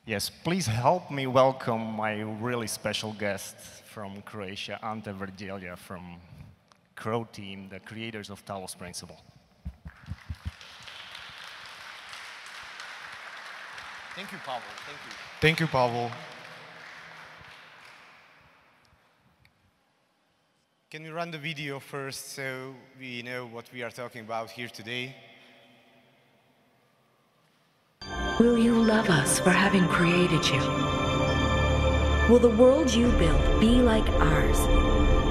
Yes, please help me welcome my really special guest from Croatia, Ante Vrdelja from Croteam, the creators of Talos Principle. Thank you, Pavel. Thank you. Thank you, Pavel. Can we run the video first so we know what we are talking about here today? Will you love us for having created you? Will the world you build be like ours,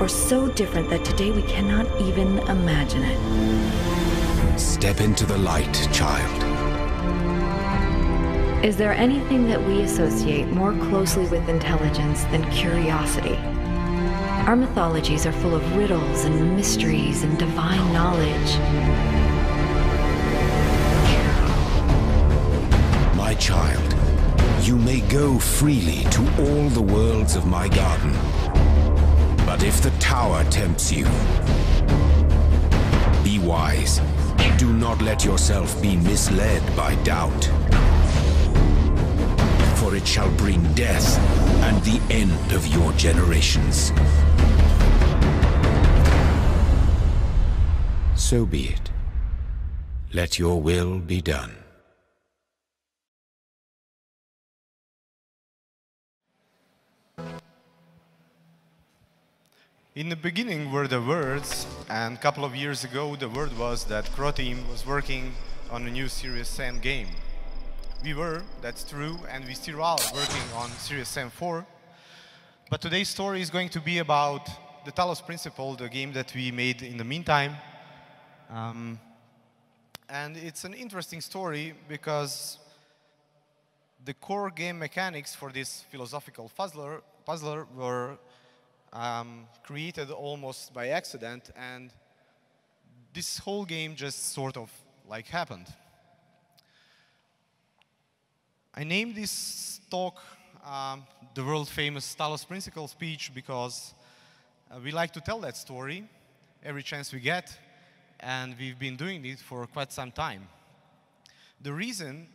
or so different that today we cannot even imagine it? Step into the light, child. Is there anything that we associate more closely with intelligence than curiosity? Our mythologies are full of riddles and mysteries and divine knowledge. My child, you may go freely to all the worlds of my garden. But if the tower tempts you, be wise. Do not let yourself be misled by doubt. For it shall bring death and the end of your generations. So be it. Let your will be done. In the beginning were the words, and a couple of years ago the word was that Croteam was working on a new Serious Sam game. We were, that's true, and we still are working on Serious Sam 4. But today's story is going to be about the Talos Principle, the game that we made in the meantime. And it's an interesting story because the core game mechanics for this philosophical puzzler were created almost by accident, and this whole game just sort of like happened. I named this talk the world-famous Talos Principle speech because we like to tell that story every chance we get, and we've been doing it for quite some time. The reason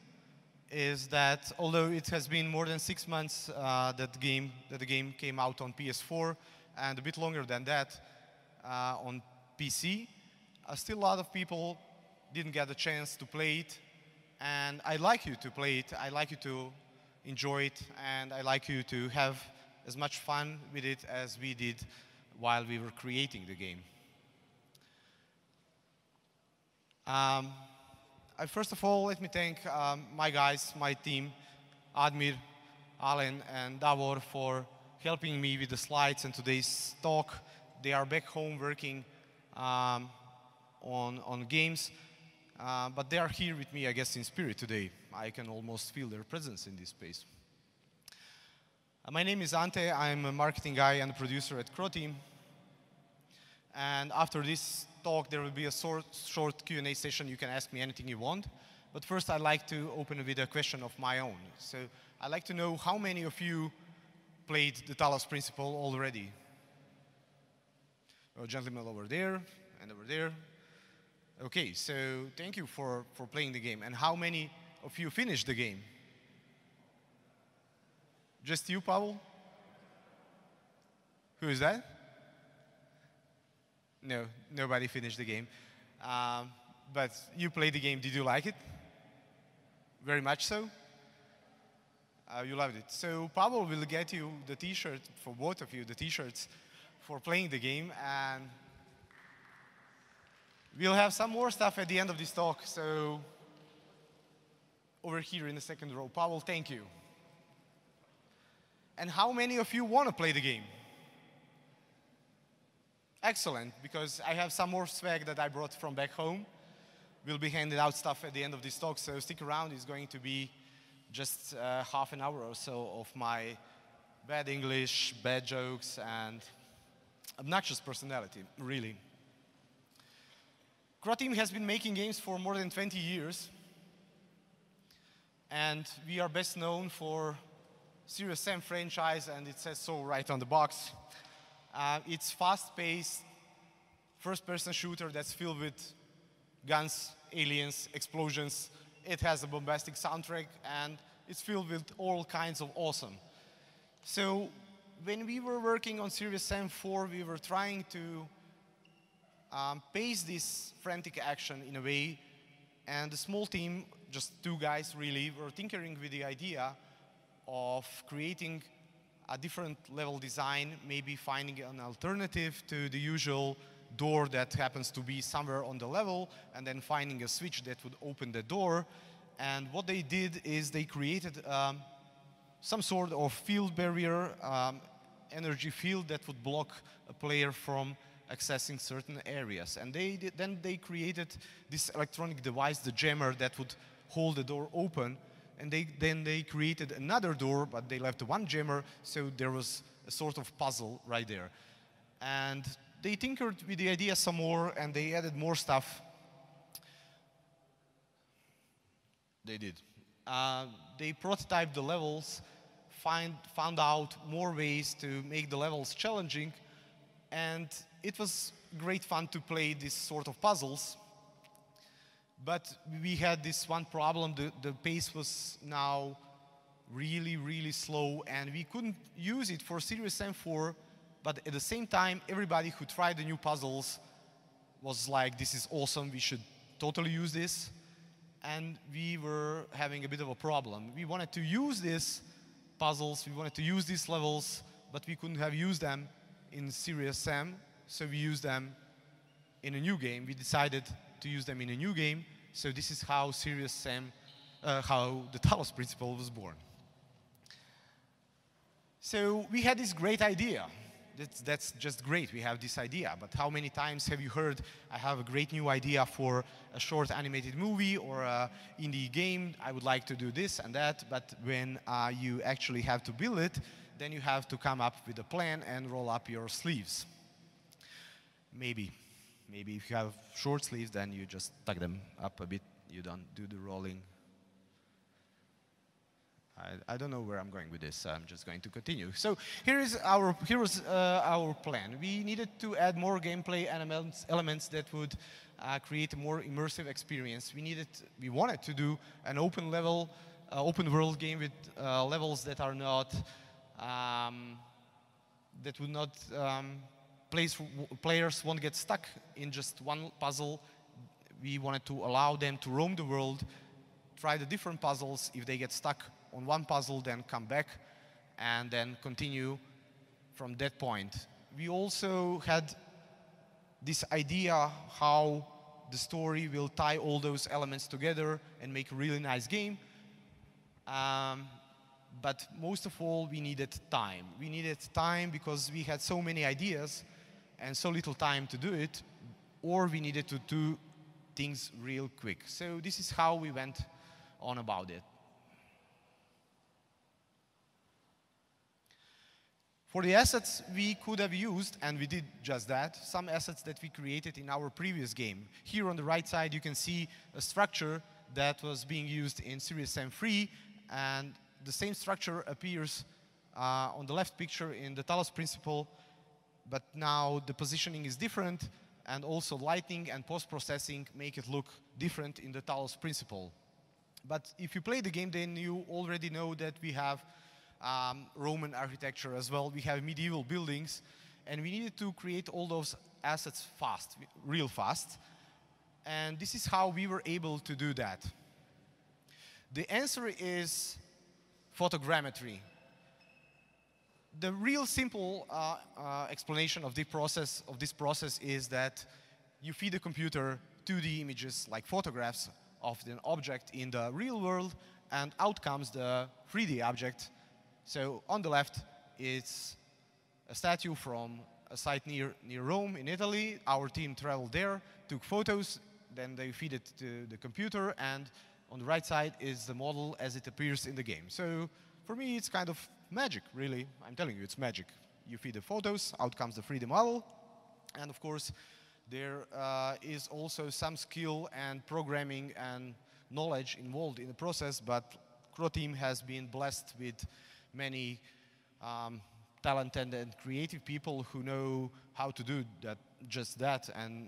is that although it has been more than 6 months that the game came out on PS4 and a bit longer than that on PC, still a lot of people didn't get a chance to play it, and I'd like you to play it, I'd like you to enjoy it, and I'd like you to have as much fun with it as we did while we were creating the game. First of all, let me thank my guys, my team, Admir, Alen, and Davor for helping me with the slides and today's talk. They are back home working on games, but they are here with me, I guess, in spirit today. I can almost feel their presence in this space. My name is Ante. I'm a marketing guy and a producer at Croteam. And after this talk, there will be a short Q&A session. You can ask me anything you want. But first, I'd like to open with a question of my own. So I'd like to know how many of you played the Talos Principle already? A gentleman over there and over there. OK, so thank you for playing the game. And how many of you finished the game? Just you, Pavel? Who is that? No, nobody finished the game. But you played the game. Did you like it? Very much so? You loved it. So Pavel will get you the T-shirt, for both of you, the T-shirts for playing the game. And we'll have some more stuff at the end of this talk. So over here in the second row. Pavel, thank you. And how many of you want to play the game? Excellent, because I have some more swag that I brought from back home. We'll be handing out stuff at the end of this talk, so stick around. It's going to be just half an hour or so of my bad English, bad jokes, and obnoxious personality, really. Croteam has been making games for more than 20 years. And we are best known for Serious Sam franchise, and it says so right on the box. It's fast-paced, first-person shooter that's filled with guns, aliens, explosions. It has a bombastic soundtrack, and it's filled with all kinds of awesome. So when we were working on Serious Sam 4, we were trying to pace this frantic action in a way, and the small team, just 2 guys really, were tinkering with the idea of creating a different level design, maybe finding an alternative to the usual door that happens to be somewhere on the level, and then finding a switch that would open the door. And what they did is they created some sort of field barrier, energy field that would block a player from accessing certain areas. And then they created this electronic device, the jammer, that would hold the door open. And then they created another door, but they left one jammer, so there was a sort of puzzle right there. And they tinkered with the idea some more, and they added more stuff. They did. They prototyped the levels, found out more ways to make the levels challenging, and it was great fun to play this sort of puzzles. But we had this one problem. The pace was now really, really slow, and we couldn't use it for Serious Sam 4. But at the same time, everybody who tried the new puzzles was like, this is awesome, we should totally use this. And we were having a bit of a problem. We wanted to use these puzzles, we wanted to use these levels, but we couldn't have used them in Serious Sam, so we used them in a new game. We decided to use them in a new game, so this is how Serious Sam, how the Talos Principle was born. So we had this great idea. That's just great, we have this idea, but how many times have you heard, I have a great new idea for a short animated movie or an indie game, I would like to do this and that, but when you actually have to build it, then you have to come up with a plan and roll up your sleeves. Maybe if you have short sleeves, then you just tuck them up a bit, you don't do the rolling. I don't know where I'm going with this, so I'm just going to continue. So here was our plan. We needed to add more gameplay elements that would create a more immersive experience. We wanted to do an open world game with levels that are not, that would not, players won't get stuck in just one puzzle. We wanted to allow them to roam the world, try the different puzzles. If they get stuck on one puzzle, then come back and then continue from that point. We also had this idea how the story will tie all those elements together and make a really nice game. But most of all, we needed time. We needed time because we had so many ideas and so little time to do it, or we needed to do things real quick. So this is how we went on about it. For the assets we could have used, and we did just that, some assets that we created in our previous game. Here on the right side you can see a structure that was being used in Serious Sam 3, and the same structure appears on the left picture in the Talos Principle, but now the positioning is different, and also lighting and post-processing make it look different in the Talos Principle. But if you play the game, then you already know that we have Roman architecture as well. We have medieval buildings, and we needed to create all those assets fast, real fast. And this is how we were able to do that. The answer is photogrammetry. The real simple explanation of this process is that you feed the computer 2D images like photographs of an object in the real world, and out comes the 3D object. So on the left, it's a statue from a site near Rome in Italy. Our team traveled there, took photos, then they feed it to the computer, and on the right side is the model as it appears in the game. So for me, it's kind of magic, really. I'm telling you, it's magic. You feed the photos, out comes the 3D model, and of course, there is also some skill and programming and knowledge involved in the process, but Croteam has been blessed with many talented and creative people who know how to do just that and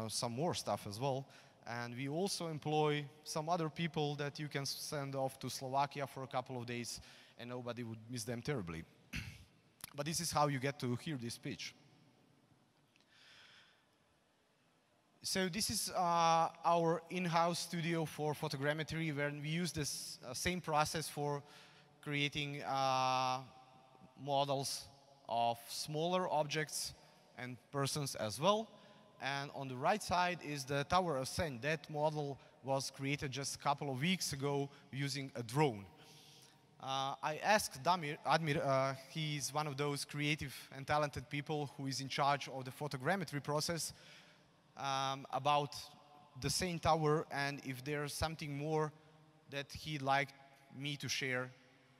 some more stuff as well. And we also employ some other people that you can send off to Slovakia for a couple of days and nobody would miss them terribly. But this is how you get to hear this speech. So this is our in-house studio for photogrammetry, where we use this same process for creating models of smaller objects and persons as well. And on the right side is the Tower Ascent. That model was created just a couple of weeks ago using a drone. I asked Admir, he's one of those creative and talented people who is in charge of the photogrammetry process, about the same tower and if there's something more that he'd like me to share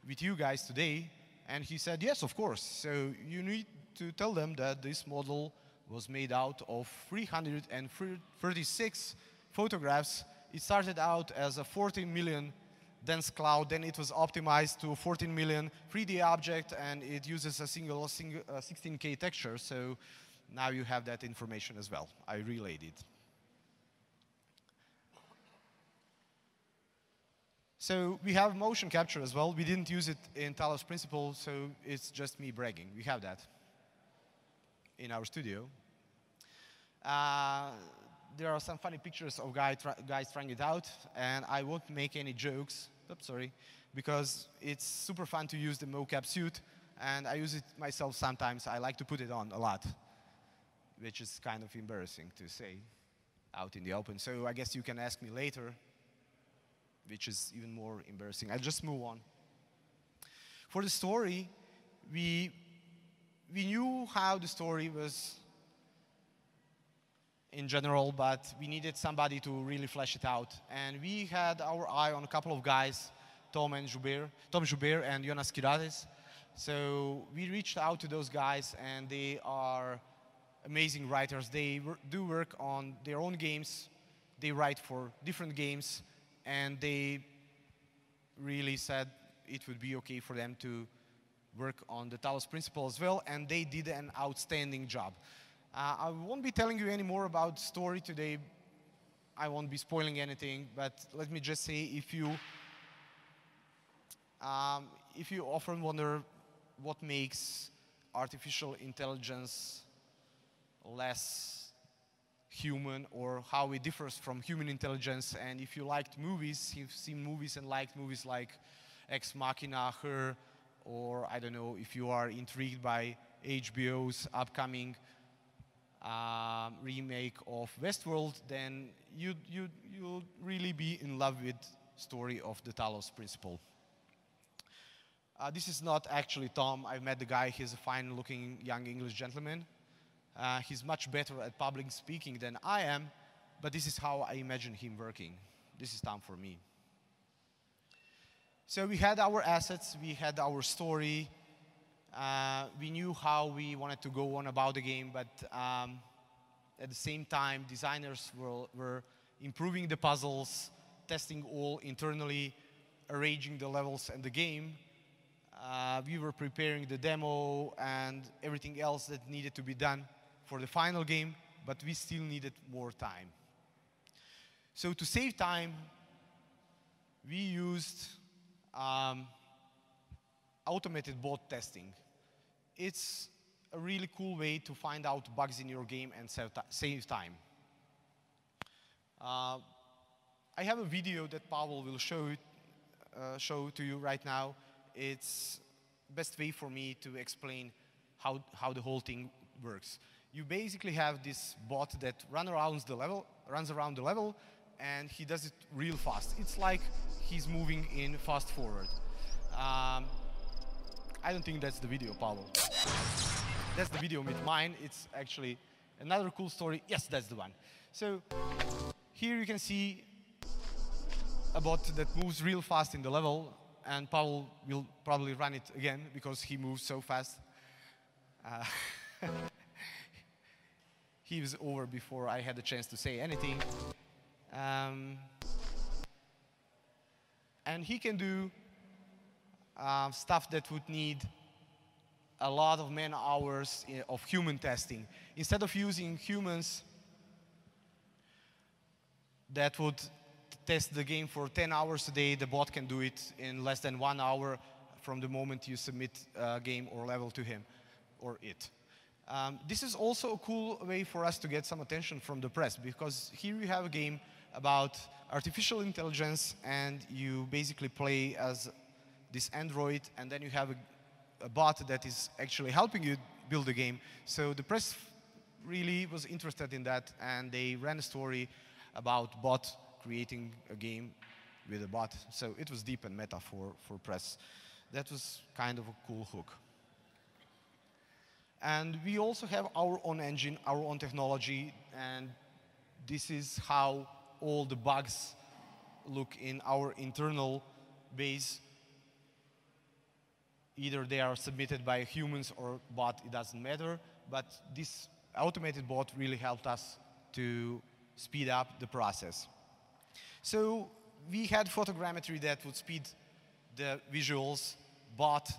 with you guys today. And he said, yes, of course. So you need to tell them that this model was made out of 336 photographs. It started out as a 14 million dense cloud, then it was optimized to a 14 million 3D object, and it uses a single 16K texture. So now you have that information as well. I relayed it. So we have motion capture as well. We didn't use it in Talos Principle, so it's just me bragging. We have that in our studio. There are some funny pictures of guys trying it out, and I won't make any jokes. Oops, sorry, because it's super fun to use the mocap suit, and I use it myself sometimes. I like to put it on a lot, which is kind of embarrassing to say out in the open. So I guess you can ask me later, which is even more embarrassing. I'll just move on. For the story, we knew how the story was in general, but we needed somebody to really flesh it out. And we had our eye on a couple of guys, Tom Joubert and Jonas Kirates. So we reached out to those guys, and they are amazing writers. They do work on their own games. They write for different games, and they really said it would be okay for them to work on the Talos Principle as well, and they did an outstanding job. I won't be telling you any more about the story today. I won't be spoiling anything, but let me just say, if you often wonder what makes artificial intelligence less human, or how it differs from human intelligence, and if you liked movies, you've seen movies and liked movies like Ex Machina, Her, or I don't know, if you are intrigued by HBO's upcoming remake of Westworld, then you'll really be in love with the story of the Talos Principle. This is not actually Tom. I've met the guy. He's a fine-looking young English gentleman. He's much better at public speaking than I am, but this is how I imagine him working. This is Tom for me. So we had our assets, we had our story, we knew how we wanted to go on about the game, but at the same time, designers were improving the puzzles, testing all internally, arranging the levels and the game. We were preparing the demo and everything else that needed to be done for the final game, but we still needed more time. So to save time, we used automated bot testing. It's a really cool way to find out bugs in your game and save time. I have a video that Pavel will show to you right now. It's the best way for me to explain how the whole thing works. You basically have this bot that runs around the level, and he does it real fast. It's like he's moving in fast forward. I don't think that's the video, Pavel. That's the video with mine. It's actually another cool story. Yes, that's the one. So here you can see a bot that moves real fast in the level, and Pavel will probably run it again because he moves so fast. He was over before I had the chance to say anything. And he can do stuff that would need a lot of man-hours of human testing. Instead of using humans, that would test the game for 10 hours a day. The bot can do it in less than 1 hour from the moment you submit a game or level to him or it. This is also a cool way for us to get some attention from the press, because here you have a game about artificial intelligence, and you basically play as this android, and then you have a bot that is actually helping you build the game. So the press really was interested in that, and they ran a story about bot creating a game with a bot. So it was deep and meta for press. That was kind of a cool hook. And we also have our own engine, our own technology, and this is how all the bugs look in our internal base. Either they are submitted by humans or bot, it doesn't matter, but this automated bot really helped us to speed up the process. So we had photogrammetry that would speed the visuals, bot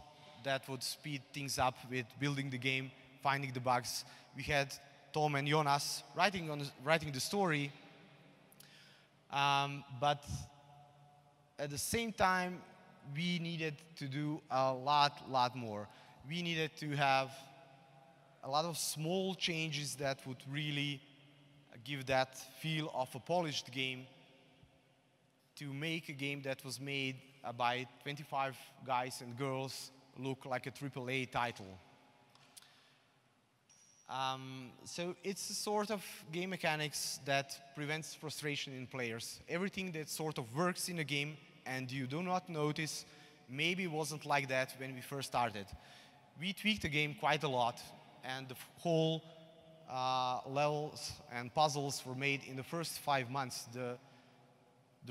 that would speed things up with building the game, finding the bugs. We had Tom and Jonas writing the story, but at the same time, we needed to do a lot more. We needed to have a lot of small changes that would really give that feel of a polished game, to make a game that was made by 25 guys and girls look like a AAA title. So it's a sort of game mechanics that prevents frustration in players. Everything that sort of works in a game and you do not notice maybe wasn't like that when we first started. We tweaked the game quite a lot, and the whole levels and puzzles were made in the first 5 months. The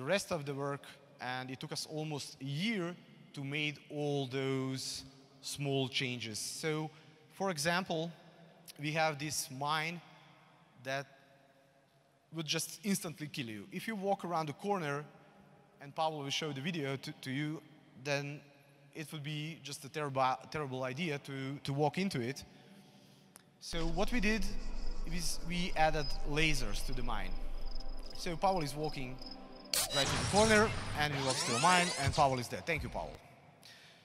rest of the work, and it took us almost a year to make all those small changes. So, for example, we have this mine that would just instantly kill you. If you walk around the corner, and Pablo will show the video to you, then it would be just a terrible idea to walk into it. So what we did is we added lasers to the mine. So Pablo is walking right to the corner, and he walks to a mine, and Pablo is dead. Thank you, Pablo.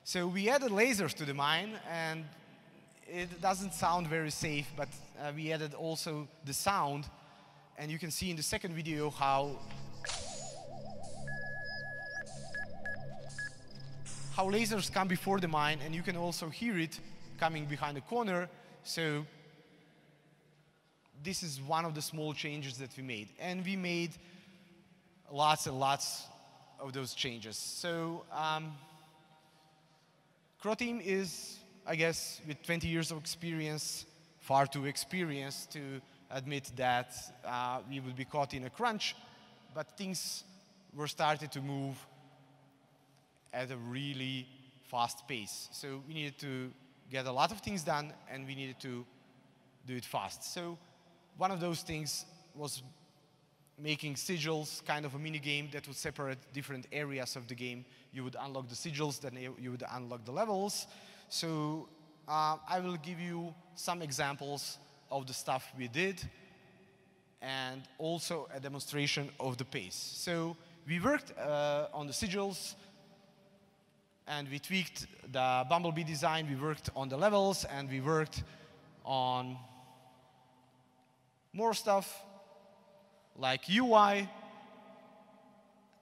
So we added lasers to the mine, and it doesn't sound very safe, but we added also the sound, and you can see in the second video how lasers come before the mine, and you can also hear it coming behind the corner. So this is one of the small changes that we made, and we made lots and lots of those changes. So Croteam is, I guess, with 20 years of experience, far too experienced to admit that we would be caught in a crunch, but things were started to move at a really fast pace. So we needed to get a lot of things done, and we needed to do it fast. So one of those things was making sigils, kind of a mini game that would separate different areas of the game. You would unlock the sigils, then you would unlock the levels. So I will give you some examples of the stuff we did, and also a demonstration of the pace. So we worked on the sigils, and we tweaked the Bumblebee design, we worked on the levels, and we worked on more stuff like UI,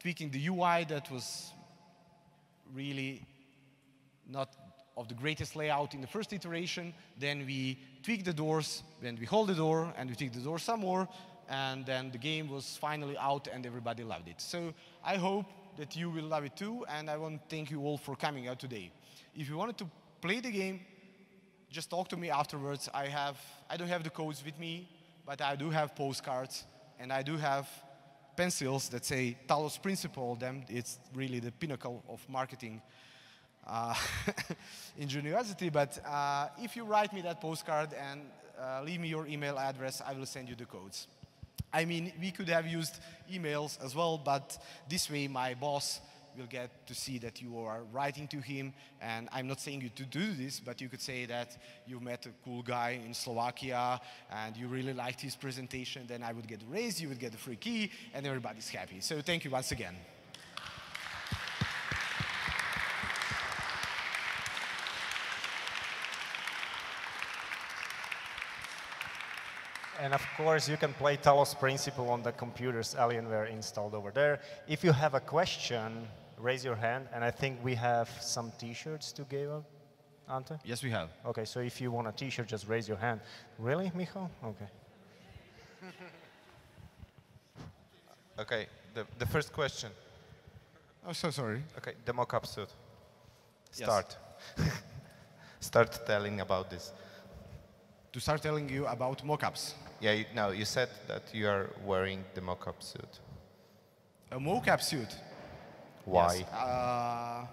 tweaking the UI that was really not of the greatest layout in the first iteration. Then we tweaked the doors, then we hold the door, and we tweaked the door some more, and then the game was finally out and everybody loved it. So I hope that you will love it too, and I want to thank you all for coming out today. If you wanted to play the game, just talk to me afterwards. I don't have the codes with me, but I do have postcards, and I do have pencils that say Talos Principle. It's really the pinnacle of marketing in university. But if you write me that postcard and leave me your email address, I will send you the codes. I mean, we could have used emails as well, but this way my boss will get to see that you are writing to him. And I'm not saying you to do this, but you could say that you met a cool guy in Slovakia and you really liked his presentation. Then I would get a raise, you would get a free key, and everybody's happy. So thank you once again. And of course, you can play Talos Principle on the computers Alienware installed over there. If you have a question, raise your hand. And I think we have some T-shirts to give up, Ante? Yes, we have. Okay, so if you want a T-shirt, just raise your hand. Really, Michal? Okay. Okay, the first question. Oh, so sorry. Okay, the mock-up suit. Yes. Start. Start telling about this. To start telling you about mockups. Yeah, no, you said that you are wearing the mock-up suit. A mocap suit. Why? Yes.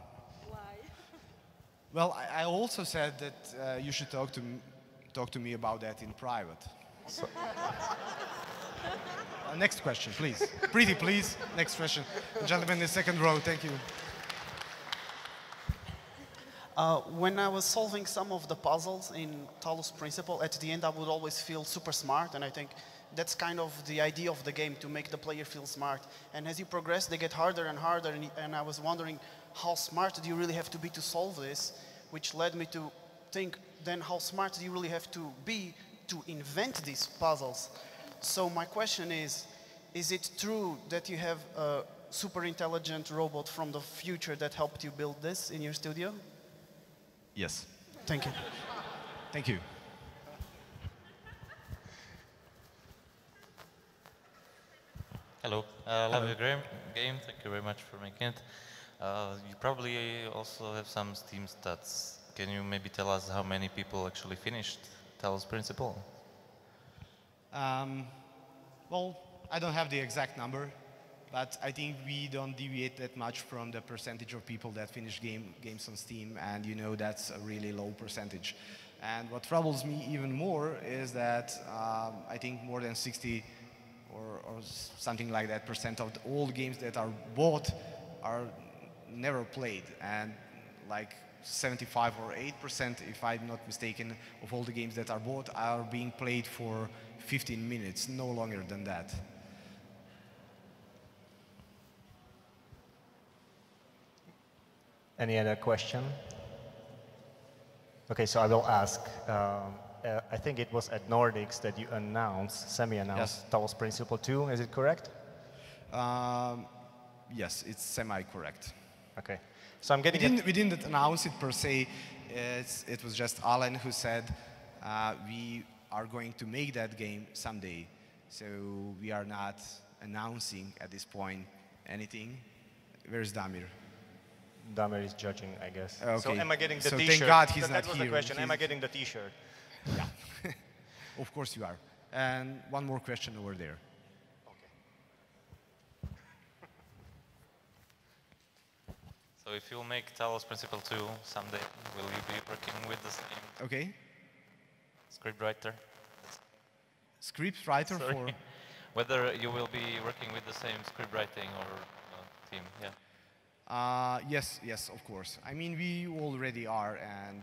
Well, I also said that you should talk to me about that in private. So, Next question, please. Pretty, please. Next question. The gentleman in the second row, thank you. When I was solving some of the puzzles in Talos Principle, at the end I would always feel super smart, and I think that's kind of the idea of the game, to make the player feel smart. And as you progress, they get harder and harder, and I was wondering, how smart do you really have to be to solve this? Which led me to think, then how smart do you really have to be to invent these puzzles? So my question is it true that you have a super intelligent robot from the future that helped you build this in your studio? Yes. Thank you. Thank you. Hello. Love your game. Thank you very much for making it. You probably also have some Steam stats. Can you maybe tell us how many people actually finished Talos Principle? Well, I don't have the exact number, but I think we don't deviate that much from the percentage of people that finish games on Steam, and you know that's a really low percentage. And what troubles me even more is that I think more than 60 or something like that % of all the games that are bought are never played, and like 75 or 8%, if I'm not mistaken, of all the games that are bought are being played for 15 minutes, no longer than that. Any other question? Okay, so I will ask. I think it was at Nordics that you announced, semi-announced, Yes. Talos Principle 2, is it correct? Yes, it's semi-correct. Okay. So I'm getting We didn't announce it per se. It was just Alan who said we are going to make that game someday. So we are not announcing at this point anything. Where's Damir? Damir is judging, I guess. Okay. So am I getting the So T-shirt? thank God he's that not was here. the question. Am I He's- getting the T-shirt? Yeah. Of course you are. And one more question over there. So if you make Talos Principle 2 someday, will you be working with the same Okay. scriptwriter? Script writer Sorry. for... Whether you will be working with the same script writing or team, yeah. Yes, of course. I mean, we already are, and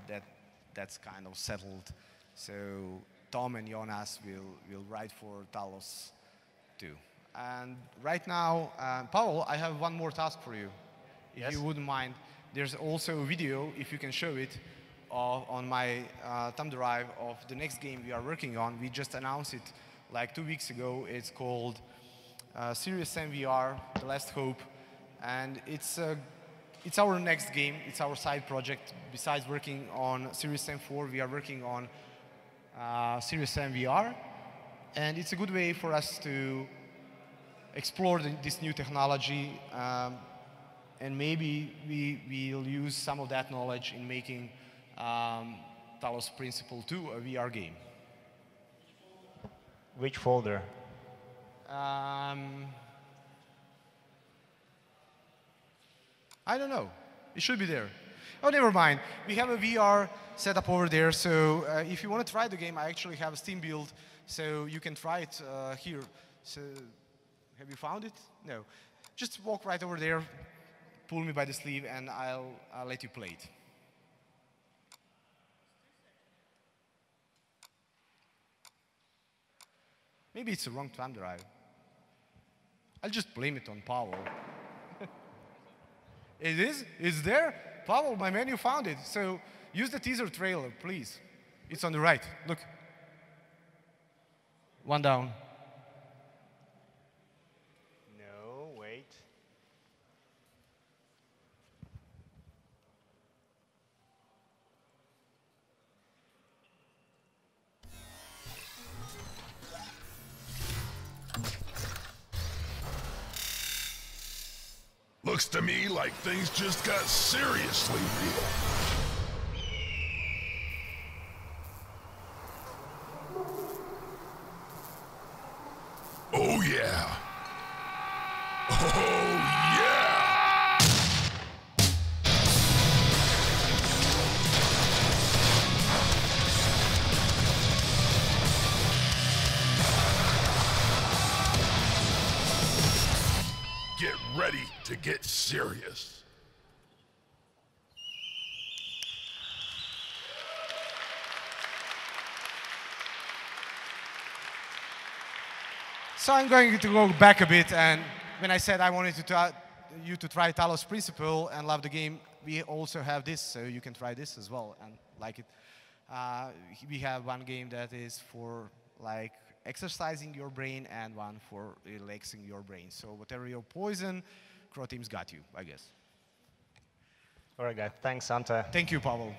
that's kind of settled. So Tom and Jonas will write for Talos too. And right now, Paul, I have one more task for you, if you wouldn't mind. There's also a video, if you can show it, on my thumb drive of the next game we are working on. We just announced it like 2 weeks ago. It's called Serious Sam VR, The Last Hope. And it's our next game. It's our side project. Besides working on Serious Sam 4, we are working on Serious Sam VR. And it's a good way for us to explore this new technology. And maybe we'll use some of that knowledge in making Talos Principle 2 a VR game. Which folder? I don't know. It should be there. Oh, never mind. We have a VR setup over there, so if you want to try the game, I actually have a Steam build, so you can try it here. So, have you found it? No. Just walk right over there, pull me by the sleeve and I'll let you play it. Maybe it's the wrong thumb drive. I'll just blame it on Pavel. It is? It's there? Pavel, my menu found it. So use the teaser trailer, please. It's on the right. Look. One down. No, wait. Looks to me like things just got seriously real. Oh yeah. Oh yeah. Get ready to get serious. So I'm going to go back a bit, and when I said I wanted you to try Talos Principle and love the game, we also have this, so you can try this as well and like it. We have one game that is for like exercising your brain and one for relaxing your brain. So whatever your poison, Croteam's got you, I guess. All right, guys. Thanks, Ante. Thank you, Pavel.